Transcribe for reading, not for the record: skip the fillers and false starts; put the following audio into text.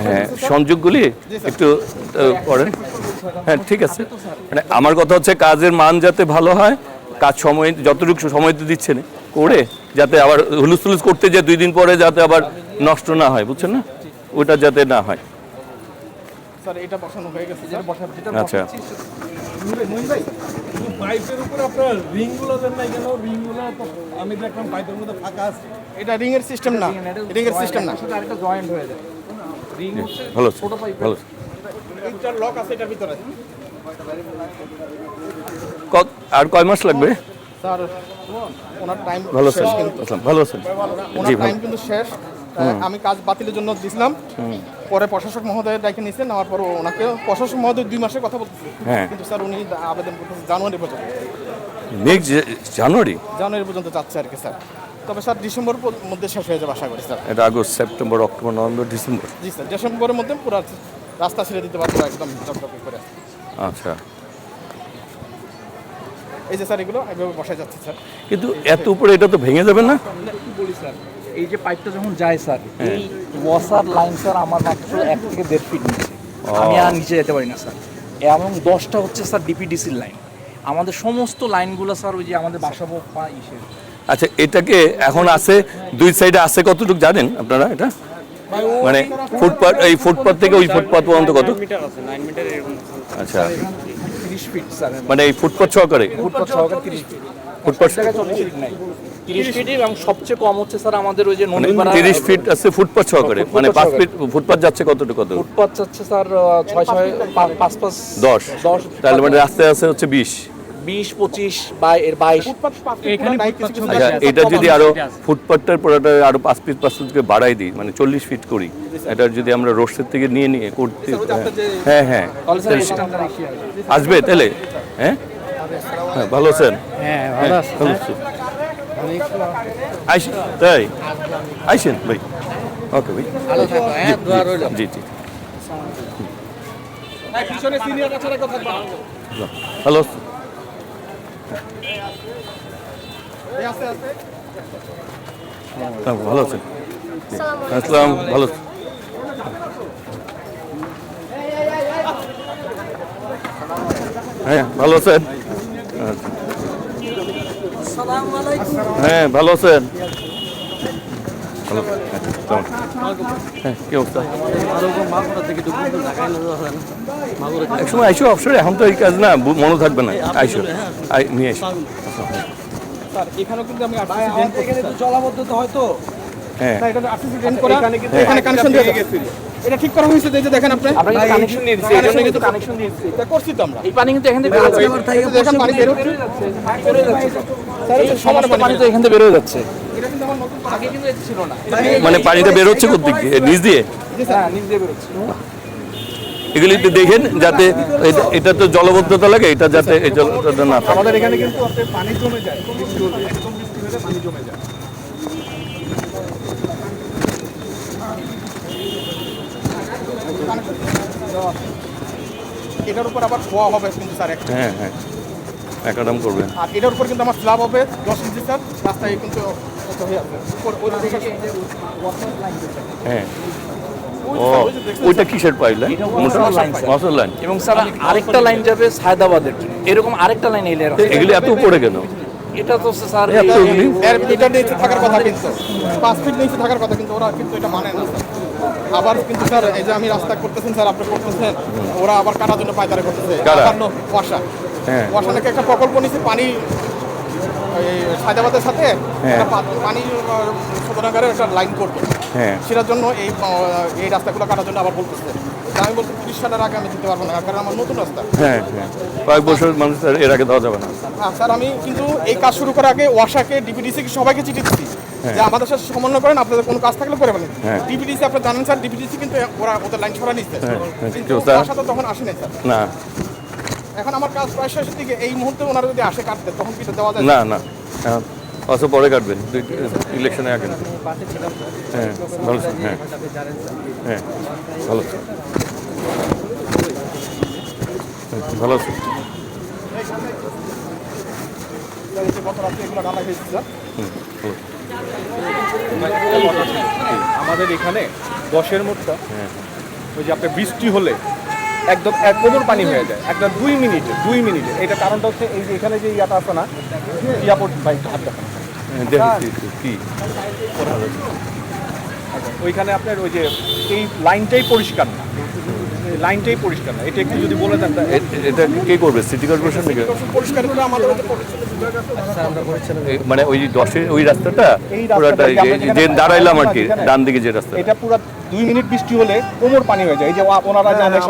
হ্যাঁ, সংযোগগুলি একটু করেন। হ্যাঁ, ঠিক আছে। মানে আমার কথা হচ্ছে কাজের মান যাতে ভালো হয়, কাজ সময় যতটুকু সময় দিচ্ছেন করে যাতে আবার হুলুস তুলুস করতে যে 2 দিন পরে যাতে আবার নষ্ট না হয়, বুঝছেন না, ওটা যাতে না হয়। স্যার এটা বসানো হয়ে গেছে, আচ্ছা, পাইপের উপরে আপনার রিংগুলো দেন নাই কেন? রিংগুলো তো আমি দেখলাম পাইপের মধ্যে ফাঁকা আছে। এটা রিং এর সিস্টেম না, রিং এর সিস্টেম না, আরেকটা জয়েন্ট হয়ে যায়। রিং হচ্ছে ভালো ছোট পাইপ। ভালো। এইটা লক আছে এটার ভিতরে। আর কয় মাস লাগবে? স্যার ওনার টাইম ভালো শেষ স্যার, কিন্তু ভালো আছেন? ওনার জি, টাইম ভালো। কিন্তু শেষ। আমি কাজ বাতিলের জন্য দিছিলাম, পরে প্রশাসক মহোদয় ডাকে নিয়েছেন, নেওয়ার পর ওনাকে প্রশাসক মহোদয় 2 মাসের কথা বলতেছে, হ্যাঁ। কিন্তু স্যার উনি আবেদন করতেছে জানুয়ারি পর্যন্ত, নেক্সট জানুয়ারি পর্যন্ত যাচ্ছে আর কি স্যার। তবে স্যার ডিসেম্বর মধ্যে শেষ হয়ে যাবে আশা করি স্যার। এটা August, September, October, November, December. জি স্যার, ডিসেম্বরের মধ্যে পুরো রাস্তা ছেড়ে দিতে পারবো একদম চকচকে করে। আচ্ছা, এই যে স্যার এগুলো এভাবে বসায় যাচ্ছে স্যার। কিন্তু এত উপরে এটা তো ভেঙে যাবে না? কি বলি স্যার, এই যে পাইপটা যখন যায় স্যার, এই ওয়াসার লাইন স্যার আমার মাত্র 1 থেকে 1.5 ফিট নিচে, আমি আর নিচে যেতে পারি না স্যার। এবং 10টা হচ্ছে স্যার ডিপিডিসির লাইন। আমাদের সমস্ত লাইনগুলো স্যার ওই যে আমাদের বাসাবো বা ইসের। আচ্ছা, এটাকে এখন আছে 2 সাইডে আছে কতটুকু জানেন আপনারা? এটা মানে ফুটপাথ, এই ফুটপাথ থেকে ওই ফুটপাথ পর্যন্ত কত? 9 মিটার আছে, 9 মিটার এরকম। আচ্ছা, 30 ফিট স্যার, মানে এই ফুটপাথ সহকারে? ফুটপাথ সহকারে 30 ফিট। ফুটপাথ জায়গায় 40 ফিট নাই, 30 ফিট। এবং সবচেয়ে কম হচ্ছে স্যার আমাদের ওই যে মানে নদীপাড়া 30 ফিট আছে ফুটপাথ সহকারে, মানে 5 ফিট ফুটপাথ যাচ্ছে কতটুকু? কত ফুটপাথ যাচ্ছে স্যার 6 10 10 তাহলে মানে রাস্তায় আছে হচ্ছে 20। 20-25 বা এর 22। এখানে কিছু কিছু আচ্ছা, এটা যদি আরো ফুটপাথটার পরে আরো 5 ফিট 5 ফিটকে বাড়াই দিই, মানে 40 ফিট করি, এটা যদি আমরা রোডসের থেকে নিয়ে করতে, হ্যাঁ হ্যাঁ, তাহলে স্যার স্ট্যান্ডার্ড কি আসবে তাহলে? হ্যাঁ, হ্যাঁ, ভালো আছেন? হ্যাঁ ভালো আছে। ভালো আছি। আইসেন, তাই আইসেন ভাই। ওকে ভাই, ভালো থাকো, হ্যাঁ, দোয়া রইল। জি জি, পিছনে সিনিয়র বাচ্চারা কথা থাকবে। ভালো আছি। এই আস্তে আস্তে হ্যাঁ, ভালো আছেন? আসসালাম, ভালো আছি। হ্যাঁ, ভালো আছেন? হ্যাঁ, ভালো আছেন? ভালো, হ্যাঁ, কি অবস্থা? এক সময় আইসো অবসরে, এখন তো এই কাজ না, মনে থাকবে না। আইসো, নিয়ে আইসো। স্যার এখানেও কিন্তু আমি আরসিসি ড্রেন করতে জলাবদ্ধতা হয়তো। হ্যাঁ, স্যার এটা আরসিসি ড্রেন করা, এখানে কানেকশন দিয়ে গেছে। এটা ঠিক করা হয়েছে, এই যে দেখেন আপনি, আমরা কিন্তু কানেকশন দিয়ে দিচ্ছি, এজন্য কিন্তু কানেকশন দিয়েছি। এটা করছি তো আমরা। এই পানি কিন্তু এখান থেকে বের হচ্ছে, দেখেন পানি বের হচ্ছে, বের হয়ে যাচ্ছে। স্যার এই এটা সমান পানি তো এখান থেকে বের হয়ে যাচ্ছে। এটা কিন্তু আমার নতুন আগে কিন্তু এটা ছিল না। মানে পানিটা বের হচ্ছে কোথা থেকে? নিচ দিয়ে? হ্যাঁ, নিচ দিয়ে বের হচ্ছে। এগুলি একটু দেখেন যাতে এটা তো জলবদ্ধতা লাগে, এটা যাতে এই জলটা না থাকে। আমাদের এখানে কিন্তু আপনার পানি জমে যায়, বৃষ্টি হলে একদম বৃষ্টি হলে পানি জমে যায়। এটার উপর আবার খোয়া হবে কিন্তু স্যার একটা, হ্যাঁ হ্যাঁ, একদম করবেন। আর এটার উপর কিন্তু আমার স্ল্যাব হবে 10 ইঞ্চি স্যার, রাস্তায় কিন্তু এটা হয়ে আছে। হ্যাঁ, ও ওইটা কিসের পাইপ লাইন? মশার লাইন। এবং স্যার আরেকটা লাইন যাবে সায়দাবাদের, এরকম আরেকটা লাইন এলে এগুলি এত উপরে কেন? এটা তো স্যার এতগুলি? এর মিটার নিচে থাকার কথা, কিন্তু 5 ফিট নিচে থাকার কথা, কিন্তু ওরা কিন্তু এটা মানে না স্যার। আবার কিন্তু স্যার এই যে আমি রাস্তা করতেছেন স্যার, আপনি করতেছেন, ওরা আবার কাটার জন্য পায়তারা করতেছে। কারা? ওয়াসা, হ্যাঁ, ওয়াসা নাকি একটা প্রকল্প নিচ্ছে পানি, এই হায়দ্রাবাদের সাথে হ্যাঁ। একটা পানি শোধনাগারে একটা লাইন করবে, হ্যাঁ, সেটার জন্য এই রাস্তাগুলো কাটার জন্য আবার বলতেছে। তা আমি বলছি 30 সালের আগে আমি দিতে পারবো না, কারণ আমার নতুন রাস্তা। হ্যাঁ হ্যাঁ, কয়েক বছর মানুষ এর আগে দেওয়া যাবে না। স্যার আমি কিন্তু এই কাজ শুরু করার আগে ওয়াসাকে, ডিপিডিসি সবাইকে চিঠি দিচ্ছি যে আমাদের সাথে সমন্বয় করেন, আপনাদের কোনো কাজ থাকলে করে ফেলেন। হ্যাঁ। ডিপিডিসি আপনারা জানেন স্যার, ডিপিডিসি কিন্তু ওরা ওদের লাইন ছড়া নিচ্ছে, হ্যাঁ, কিন্তু স্যার। ওয়াসা তো তখন আসে নাই স্যার। না এখন আমার কাজ প্রায় শেষের দিকে, এই মুহূর্তে ওনারা যদি আসে কাটতে, তখন কি দেওয়া যায়? না না, অত পরে কাটবেন, ইলেকশনে আগে। হ্যাঁ, ভালো স্যার। হ্যাঁ হ্যাঁ, ভালো স্যার। ভালো আছি। গত রাত্রে এগুলো ঢালা হয়েছে স্যার। ভালো। আমাদের এখানে 10-এর মোটটা ওই যে আপনার বৃষ্টি হলে একদম এক কোমর পানি হয়ে যায় একটা 2 মিনিটে এটা কারণটা হচ্ছে এই যে এখানে যে ইয়াটা আছে না ইয়াপোর্ট বাইক হাত দেখান দেখি কি ওইখানে আপনার ওই যে এই লাইনটাই পরিষ্কার না এটা একটু যদি বলে দেন এটা কে করবে, সিটি কর্পোরেশন থেকে? পরিষ্কার করে আমাদের মানে ওই 10-এর ওই রাস্তাটা এই রাস্তাটা পুরোটা যে দাঁড়াইলাম আর কি, ডান দিকে যে রাস্তা, এটা পুরো 2 মিনিট বৃষ্টি হলে কোমর পানি হয়ে যায় এই যে ওনারা জানে